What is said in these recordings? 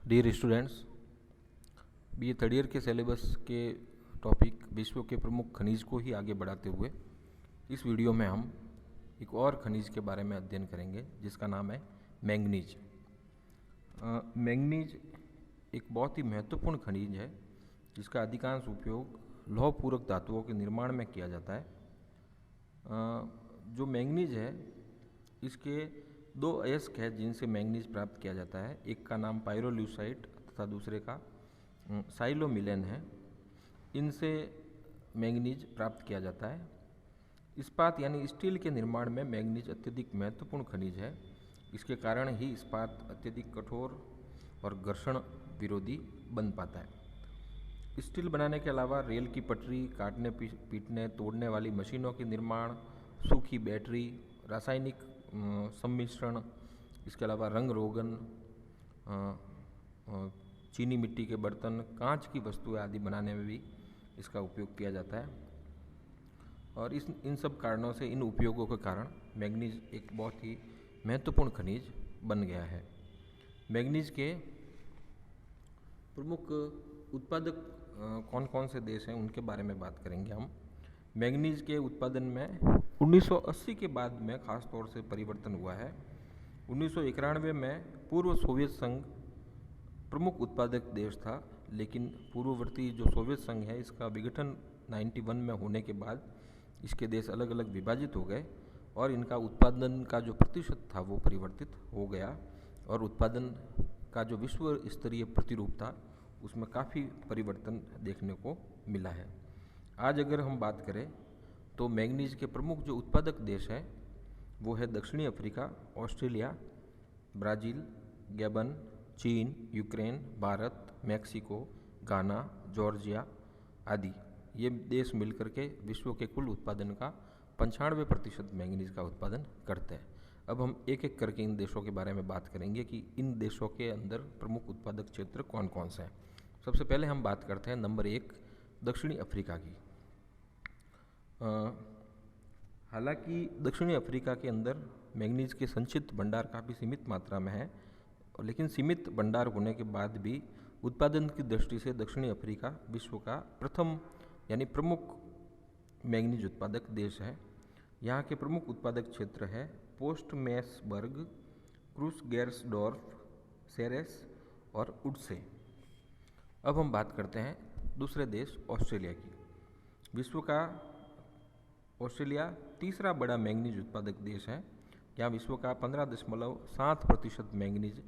Dear students, B ए third year के syllabus के topic विश्व के प्रमुख खनिज को ही आगे बढ़ाते हुए इस वीडियो में हम एक और खनिज के बारे में अध्ययन करेंगे जिसका नाम है मैंगनीज। मैंगनीज एक बहुत ही महत्वपूर्ण खनिज है जिसका अधिकांश उपयोग लौह पूरक धातुओं के निर्माण में किया जाता है। जो मैंगनीज है इसके दो अयस्क है जिनसे मैंगनीज प्राप्त किया जाता है। एक का नाम पायरोल्यूसाइट तथा दूसरे का साइलोमिलेन है। इनसे मैंगनीज प्राप्त किया जाता है। इस्पात यानी स्टील के निर्माण में मैंगनीज अत्यधिक महत्वपूर्ण खनिज है। इसके कारण ही इस्पात अत्यधिक कठोर और घर्षण विरोधी बन पाता है। स्टील बनाने के अलावा रेल की पटरी, काटने पीटने तोड़ने वाली मशीनों के निर्माण, सूखी बैटरी, रासायनिक सम्मिश्रण, इसके अलावा रंग रोगन, चीनी मिट्टी के बर्तन, कांच की वस्तुएं आदि बनाने में भी इसका उपयोग किया जाता है। और इन सब कारणों से, इन उपयोगों के कारण मैंगनीज एक बहुत ही महत्वपूर्ण खनिज बन गया है। मैंगनीज के प्रमुख उत्पादक कौन कौन से देश हैं उनके बारे में बात करेंगे हम। मैंगनीज के उत्पादन में 1980 के बाद में खास तौर से परिवर्तन हुआ है। 1991 में पूर्व सोवियत संघ प्रमुख उत्पादक देश था, लेकिन पूर्ववर्ती जो सोवियत संघ है इसका विघटन 91 में होने के बाद इसके देश अलग अलग विभाजित हो गए और इनका उत्पादन का जो प्रतिशत था वो परिवर्तित हो गया और उत्पादन का जो विश्व स्तरीय प्रतिरूप था उसमें काफ़ी परिवर्तन देखने को मिला है। आज अगर हम बात करें तो मैंगनीज के प्रमुख जो उत्पादक देश हैं वो है दक्षिणी अफ्रीका, ऑस्ट्रेलिया, ब्राज़ील, गैबन, चीन, यूक्रेन, भारत, मैक्सिको, घाना, जॉर्जिया आदि। ये देश मिलकर के विश्व के कुल उत्पादन का 95% मैंगनीज का उत्पादन करते हैं। अब हम एक एक करके इन देशों के बारे में बात करेंगे कि इन देशों के अंदर प्रमुख उत्पादक क्षेत्र कौन कौन से हैं। सबसे पहले हम बात करते हैं नंबर 1 दक्षिणी अफ्रीका की। हालांकि दक्षिणी अफ्रीका के अंदर मैंगनीज के संचित भंडार काफ़ी सीमित मात्रा में है, लेकिन सीमित भंडार होने के बाद भी उत्पादन की दृष्टि से दक्षिणी अफ्रीका विश्व का प्रथम यानी प्रमुख मैंगनीज उत्पादक देश है। यहाँ के प्रमुख उत्पादक क्षेत्र है पोस्टमेसबर्ग, क्रूसगेर्सडॉर्फ, सेरेस और उड्से। अब हम बात करते हैं दूसरे देश ऑस्ट्रेलिया की। विश्व का ऑस्ट्रेलिया तीसरा बड़ा मैंगनीज उत्पादक देश है। यहाँ विश्व का 15.7% मैंगनीज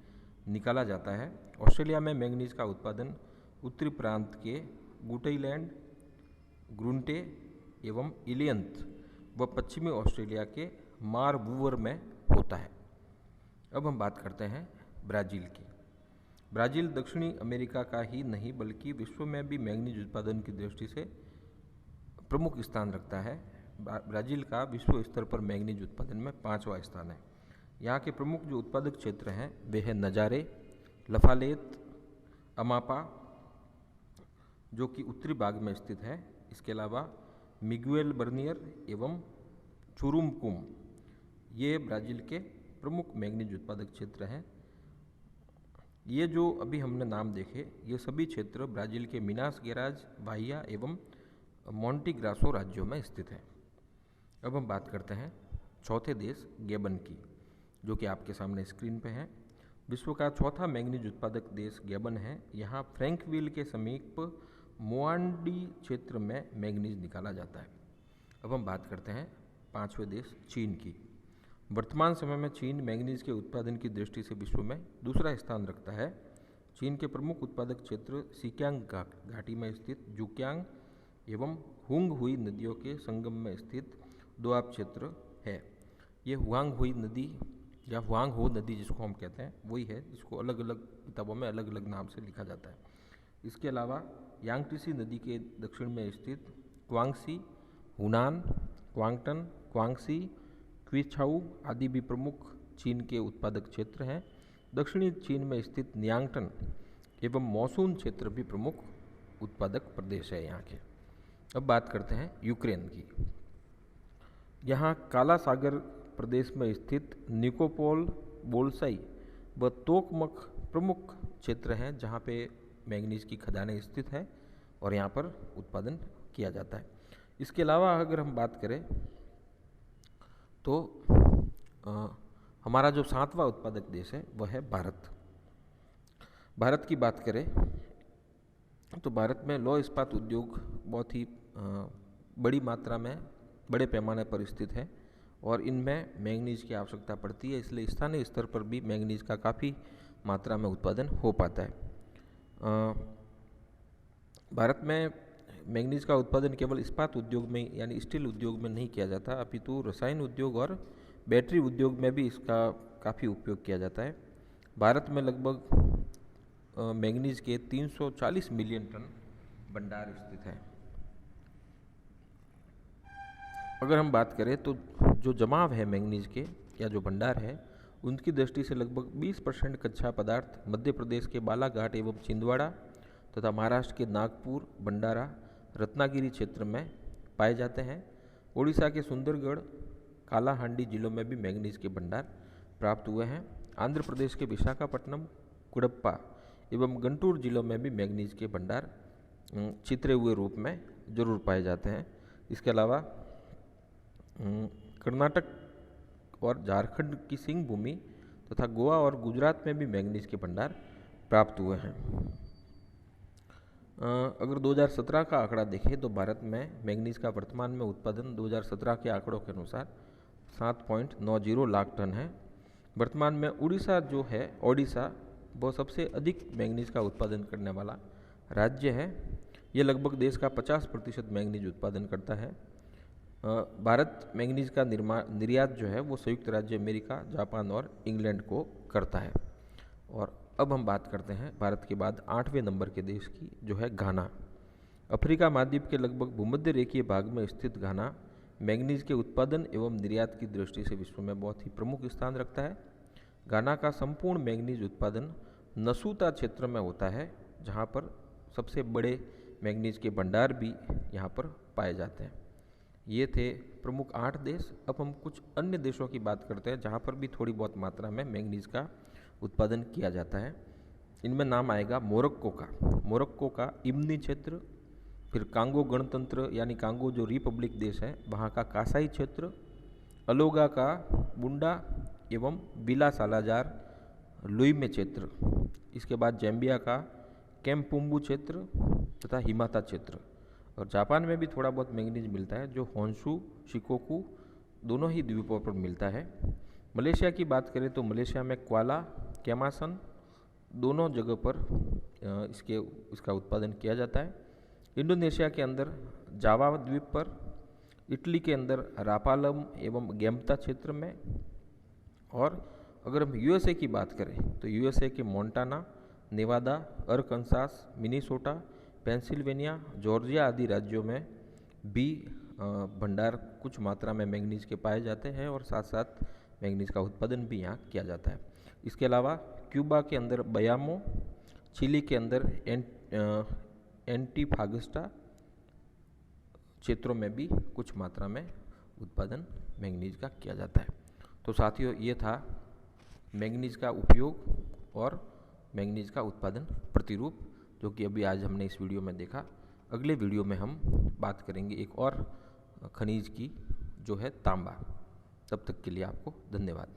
निकाला जाता है। ऑस्ट्रेलिया में मैंगनीज का उत्पादन उत्तरी प्रांत के गुटेलैंड, ग्रुंटे एवं इलियंत व पश्चिमी ऑस्ट्रेलिया के मारबूवर में होता है। अब हम बात करते हैं ब्राज़ील की। ब्राज़ील दक्षिणी अमेरिका का ही नहीं बल्कि विश्व में भी मैंगनीज उत्पादन की दृष्टि से प्रमुख स्थान रखता है। ब्राज़ील का विश्व स्तर पर मैंगनीज उत्पादन में 5वां स्थान है। यहाँ के प्रमुख जो उत्पादक क्षेत्र हैं वे हैं नजारे, लफालेत, अमापा जो कि उत्तरी भाग में स्थित है। इसके अलावा मिगुएल बर्नियर एवं चुरुमकुम, ये ब्राज़ील के प्रमुख मैंगनीज उत्पादक क्षेत्र हैं। ये जो अभी हमने नाम देखे ये सभी क्षेत्र ब्राज़ील के मिनास गेराज, बाहिया एवं मोंटी ग्रासो राज्यों में स्थित है। अब हम बात करते हैं चौथे देश गैबन की, जो कि आपके सामने स्क्रीन पे है। विश्व का चौथा मैंगनीज उत्पादक देश गैबन है। यहाँ फ्रैंकविल के समीप मोआंडी क्षेत्र में मैंगनीज निकाला जाता है। अब हम बात करते हैं पांचवें देश चीन की। वर्तमान समय में चीन मैंगनीज के उत्पादन की दृष्टि से विश्व में दूसरा स्थान रखता है। चीन के प्रमुख उत्पादक क्षेत्र सिक्यांग घाटी में स्थित जुक्यांग एवं हुंग हुई नदियों के संगम में स्थित दोआब क्षेत्र है। ये हुआंग हुई नदी या हुआंग हो नदी जिसको हम कहते हैं वही है, जिसको अलग अलग किताबों में अलग अलग नाम से लिखा जाता है। इसके अलावा यांगटीसी नदी के दक्षिण में स्थित क्वांगसी, हुनान, क्वांगटन, क्वांगसी, क्विछाऊ आदि भी प्रमुख चीन के उत्पादक क्षेत्र हैं। दक्षिणी चीन में स्थित न्यांगटन एवं मौसून क्षेत्र भी प्रमुख उत्पादक प्रदेश है यहाँ के। अब बात करते हैं यूक्रेन की। यहाँ काला सागर प्रदेश में स्थित निकोपोल, बोल्साई व तोकमक प्रमुख क्षेत्र हैं जहाँ पे मैंगनीज की खदानें स्थित हैं और यहाँ पर उत्पादन किया जाता है। इसके अलावा अगर हम बात करें तो हमारा जो 7वां उत्पादक देश है वह है भारत। भारत की बात करें तो भारत में लौह इस्पात उद्योग बहुत ही बड़ी मात्रा में बड़े पैमाने पर स्थित है और इनमें मैंगनीज की आवश्यकता पड़ती है, इसलिए स्थानीय स्तर पर भी मैंगनीज का काफ़ी मात्रा में उत्पादन हो पाता है। भारत में मैंगनीज का उत्पादन केवल इस्पात उद्योग में यानी स्टील उद्योग में नहीं किया जाता, अपितु रसायन उद्योग और बैटरी उद्योग में भी इसका काफ़ी उपयोग किया जाता है। भारत में लगभग मैंगनीज के 340 मिलियन टन भंडार स्थित है। अगर हम बात करें तो जो जमाव है मैंगनीज के या जो भंडार है उनकी दृष्टि से लगभग 20% कच्चा पदार्थ मध्य प्रदेश के बालाघाट एवं छिंदवाड़ा तथा महाराष्ट्र के नागपुर, भंडारा, रत्नागिरी क्षेत्र में पाए जाते हैं। ओडिशा के सुंदरगढ़, कालाहांडी जिलों में भी मैंगनीज के भंडार प्राप्त हुए हैं। आंध्र प्रदेश के विशाखापट्टनम, कुडप्पा एवं गंटूर जिलों में भी मैंगनीज के भंडार छितरे हुए रूप में जरूर पाए जाते हैं। इसके अलावा कर्नाटक और झारखंड की सिंह भूमि तथा गोवा और गुजरात में भी मैंगनीज के भंडार प्राप्त हुए हैं। अगर 2017 का आंकड़ा देखें तो भारत में मैंगनीज का वर्तमान में उत्पादन 2017 के आंकड़ों के अनुसार 7.90 लाख टन है। वर्तमान में ओडिशा वो सबसे अधिक मैंगनीज का उत्पादन करने वाला राज्य है। ये लगभग देश का 50% मैंगनीज उत्पादन करता है। भारत मैंगनीज का निर्यात जो है वो संयुक्त राज्य अमेरिका, जापान और इंग्लैंड को करता है। और अब हम बात करते हैं भारत के बाद 8वें नंबर के देश की, जो है घाना। अफ्रीका महाद्वीप के लगभग भूमध्य रेखीय भाग में स्थित घाना मैंगनीज के उत्पादन एवं निर्यात की दृष्टि से विश्व में बहुत ही प्रमुख स्थान रखता है। घाना का संपूर्ण मैंगनीज उत्पादन नसूता क्षेत्र में होता है, जहाँ पर सबसे बड़े मैंगनीज के भंडार भी यहाँ पर पाए जाते हैं। ये थे प्रमुख 8 देश। अब हम कुछ अन्य देशों की बात करते हैं जहाँ पर भी थोड़ी बहुत मात्रा में मैंगनीज का उत्पादन किया जाता है। इनमें नाम आएगा मोरक्को का इब्नी क्षेत्र, फिर कांगो गणतंत्र यानी कांगो जो रिपब्लिक देश है वहाँ का कासाई क्षेत्र, अलोगा का बुंडा एवं बिला सालाजार लुईमे क्षेत्र, इसके बाद जैम्बिया का केम्पुम्बू क्षेत्र तथा हिमाता क्षेत्र। और जापान में भी थोड़ा बहुत मैंगनीज मिलता है जो होन्शु, शिकोकू दोनों ही द्वीपों पर मिलता है। मलेशिया की बात करें तो मलेशिया में क्वाला, केमासन दोनों जगह पर इसका उत्पादन किया जाता है। इंडोनेशिया के अंदर जावा द्वीप पर, इटली के अंदर रापालम एवं गेम्ता क्षेत्र में, और अगर हम यूएसए की बात करें तो यूएसए के Montana, Nevada, Arkansas, Minnesota, Pennsylvania, Georgia आदि राज्यों में भी भंडार कुछ मात्रा में मैंगनीज के पाए जाते हैं और साथ साथ मैंगनीज का उत्पादन भी यहाँ किया जाता है। इसके अलावा क्यूबा के अंदर बयामो, चिली के अंदर एंटीफागस्टा क्षेत्रों में भी कुछ मात्रा में उत्पादन मैंगनीज का किया जाता है। तो साथियों, ये था मैंगनीज का उपयोग और मैंगनीज का उत्पादन प्रतिरूप, जो कि अभी आज हमने इस वीडियो में देखा। अगले वीडियो में हम बात करेंगे एक और खनिज की, जो है तांबा। तब तक के लिए आपको धन्यवाद।